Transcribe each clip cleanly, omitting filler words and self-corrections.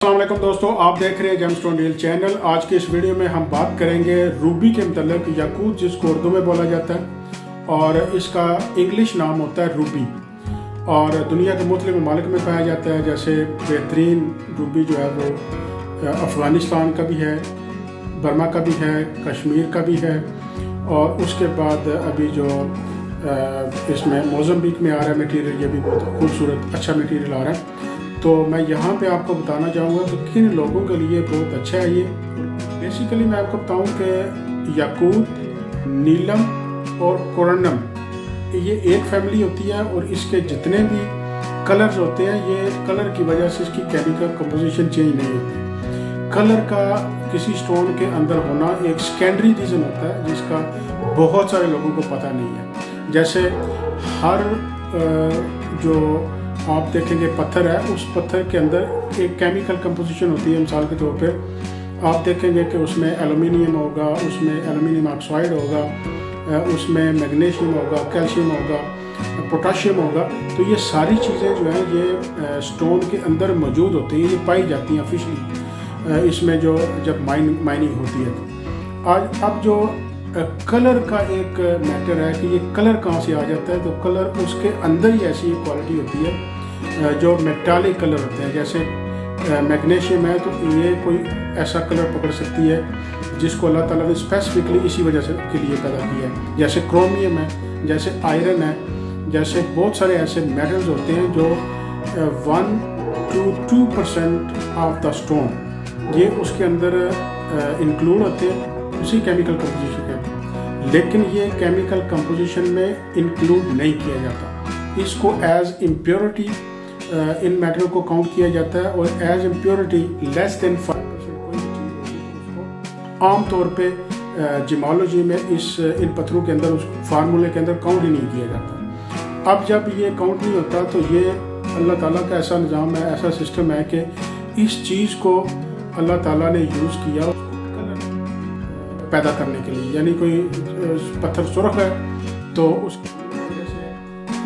السلام علیکم دوستو، آپ دیکھ رہے ہیں جیم سٹون ڈیل چینل۔ آج کے اس ویڈیو میں ہم بات کریں گے روبی کے متعلق، یاقوت جس کو اردو میں بولا جاتا ہے اور اس کا انگلش نام ہوتا ہے روبی، اور دنیا کے مختلف ممالک میں پایا جاتا ہے۔ جیسے بہترین روبی جو ہے وہ افغانستان کا بھی ہے، برما کا بھی ہے، کشمیر کا بھی ہے، اور اس کے بعد ابھی جو اس میں موزمبیک میں آ رہا ہے میٹیریل، یہ بھی بہت خوبصورت اچھا میٹیریل آ رہا ہے۔ تو میں یہاں پہ آپ کو بتانا چاہوں گا کہ کن لوگوں کے لیے بہت اچھا ہے یہ۔ بیسیکلی میں آپ کو بتاؤں کہ یاقوت، نیلم اور کورنم یہ ایک فیملی ہوتی ہے، اور اس کے جتنے بھی کلرز ہوتے ہیں، یہ کلر کی وجہ سے اس کی کیمیکل کمپوزیشن چینج نہیں ہوتی۔ کلر کا کسی سٹون کے اندر ہونا ایک سیکنڈری ریزن ہوتا ہے جس کا بہت سارے لوگوں کو پتہ نہیں ہے۔ جیسے ہر جو آپ دیکھیں گے پتھر ہے، اس پتھر کے اندر ایک کیمیکل کمپوزیشن ہوتی ہے۔ مثال کے طور پہ آپ دیکھیں گے کہ اس میں ایلومینیم ہوگا، اس میں ایلومینیم آکسائڈ ہوگا، اس میں میگنیشیم ہوگا، کیلشیم ہوگا، پوٹاشیم ہوگا۔ تو یہ ساری چیزیں جو ہیں یہ سٹون کے اندر موجود ہوتی ہیں، یہ پائی جاتی ہیں آفیشلی اس میں جو جب مائننگ ہوتی ہے۔ اب جو کلر کا ایک میٹر ہے کہ یہ کلر کہاں سے آ جاتا ہے، تو کلر اس کے اندر ہی ایسی کوالٹی ہوتی ہے جو میٹالک کلر ہوتے ہیں۔ جیسے میگنیشیم ہے تو یہ کوئی ایسا کلر پکڑ سکتی ہے جس کو اللہ تعالیٰ نے اسپیسیفکلی اسی وجہ سے کے لیے پیدا کیا ہے۔ جیسے کرومیم ہے، جیسے آئرن ہے، جیسے بہت سارے ایسے میٹلز ہوتے ہیں جو 1 to 2% آف دا سٹون یہ اس کے اندر انکلوڈ ہوتے ہیں اسی کیمیکل کمپوزیشن کے، لیکن یہ کیمیکل کمپوزیشن میں انکلوڈ نہیں کیا جاتا۔ اس کو ایز امپیورٹی ان میٹل کو کاؤنٹ کیا جاتا ہے، اور ایز امپیورٹی لیس دین 5% کوئی چیز ہوگی تو اس کو عام طور پہ جیمالوجی میں ان پتھروں کے اندر اس فارمولے کے اندر کاؤنٹ ہی نہیں کیا جاتا۔ اب جب یہ کاؤنٹ نہیں ہوتا تو یہ اللہ تعالیٰ کا ایسا نظام ہے، ایسا سسٹم ہے کہ اس چیز کو اللہ تعالیٰ نے یوز کیا پیدا کرنے کے لیے۔ یعنی کوئی پتھر سرخ ہے تو اس وجہ سے،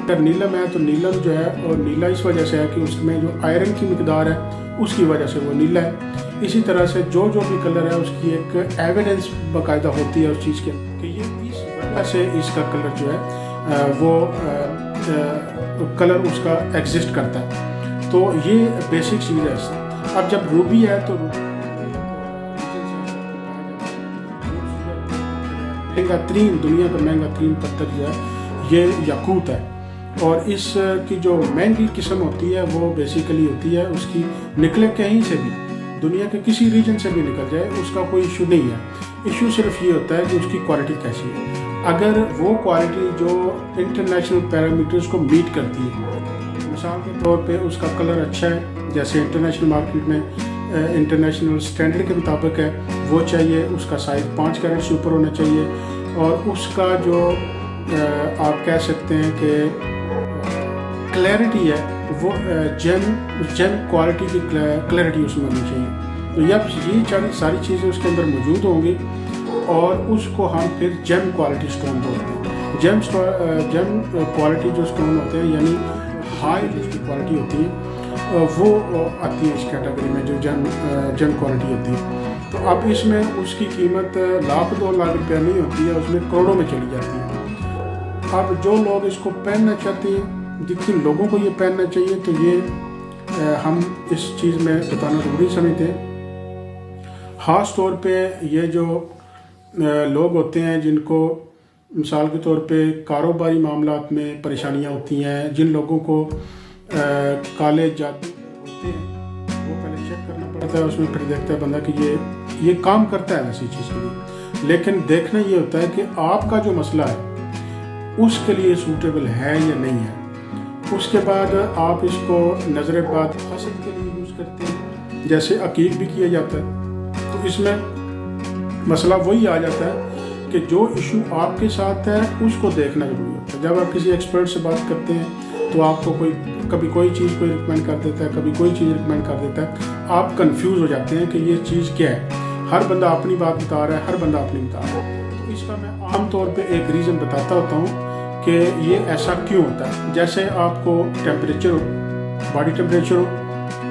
اگر نیلم ہے تو نیلم جو ہے، اور نیلا اس وجہ سے ہے کہ اس میں جو آئرن کی مقدار ہے اس کی وجہ سے وہ نیلا ہے۔ اسی طرح سے جو بھی کلر ہے اس کی ایک ایویڈنس باقاعدہ ہوتی ہے اس چیز کے کہ یہ اس وجہ سے اس کا کلر جو ہے وہ کلر اس کا ایگزسٹ کرتا ہے۔ تو یہ بیسک چیز ہے۔ اب جب روبی ہے تو مہنگا ترین، دنیا کا مہنگا ترین پتھر جو ہے یہ یاقوت ہے، اور اس کی جو مہنگی قسم ہوتی ہے وہ بیسیکلی ہوتی ہے اس کی نکلے کہیں سے بھی، دنیا کے کسی ریجن سے بھی نکل جائے اس کا کوئی ایشو نہیں ہے۔ ایشو صرف یہ ہوتا ہے کہ اس کی کوالٹی کیسی ہے۔ اگر وہ کوالٹی جو انٹرنیشنل پیرامیٹرز کو میٹ کرتی ہے، مثال کے طور پہ اس کا کلر اچھا ہے، جیسے انٹرنیشنل مارکیٹ میں انٹرنیشنل سٹینڈرڈ کے مطابق ہے وہ چاہیے، اس کا سائز 5 کیرٹ سے اوپر ہونا چاہیے، اور اس کا جو آپ کہہ سکتے ہیں کہ کلیئرٹی ہے وہ جیم کوالٹی کی کلیئرٹی اس میں ہونی چاہیے۔ تو یہ ساری چیزیں اس کے اندر موجود ہوں گی، اور اس کو ہم پھر جیم کوالٹی سٹون بولتے ہیں۔ جیم کوالٹی جو سٹون ہوتے ہیں، یعنی ہائی اس کی کوالٹی ہوتی ہے، وہ آتی ہے اس کیٹیگری میں جو جیم کوالٹی ہوتی ہے۔ تو اب اس میں اس کی قیمت 1,00,000-2,00,000 روپیہ نہیں ہوتی ہے، اس میں کروڑوں میں چلی جاتی ہے۔ اب جو لوگ اس کو پہننا چاہتے ہیں، جتنے لوگوں کو یہ پہننا چاہیے، تو یہ ہم اس چیز میں بتانا ضروری سمجھتے ہیں۔ خاص طور پہ یہ جو لوگ ہوتے ہیں جن کو مثال کے طور پہ کاروباری معاملات میں پریشانیاں ہوتی ہیں، جن لوگوں کو کالے جادو ہوتے ہیں، وہ پہلے چیک کرنا پڑتا ہے اس میں، پھر دیکھتا ہے بندہ کہ یہ کام کرتا ہے ایسی چیز کے لیے، لیکن دیکھنا یہ ہوتا ہے کہ آپ کا جو مسئلہ ہے اس کے لیے سوٹیبل ہے یا نہیں ہے۔ اس کے بعد آپ اس کو نظر باد حسد کے لیے یوز کرتے ہیں، جیسے عقیق بھی کیا جاتا ہے۔ تو اس میں مسئلہ وہی آ جاتا ہے کہ جو ایشو آپ کے ساتھ ہے اس کو دیکھنا ضروری ہوتا ہے۔ جب آپ کسی ایکسپرٹ سے بات کرتے ہیں تو آپ کو کبھی کوئی چیز کوئی ریکمینڈ کر دیتا ہے، کبھی کوئی چیز ریکمینڈ کر دیتا ہے، آپ کنفیوز ہو جاتے ہیں کہ یہ چیز کیا ہے۔ ہر بندہ اپنی بات بتا رہا ہے، ہر بندہ اپنی بتا رہا ہے۔ تو اس کا میں عام طور پہ ایک ریزن بتاتا ہوتا ہوں کہ یہ ایسا کیوں ہوتا ہے۔ جیسے آپ کو ٹیمپریچر ہو، باڈی ٹیمپریچر ہو،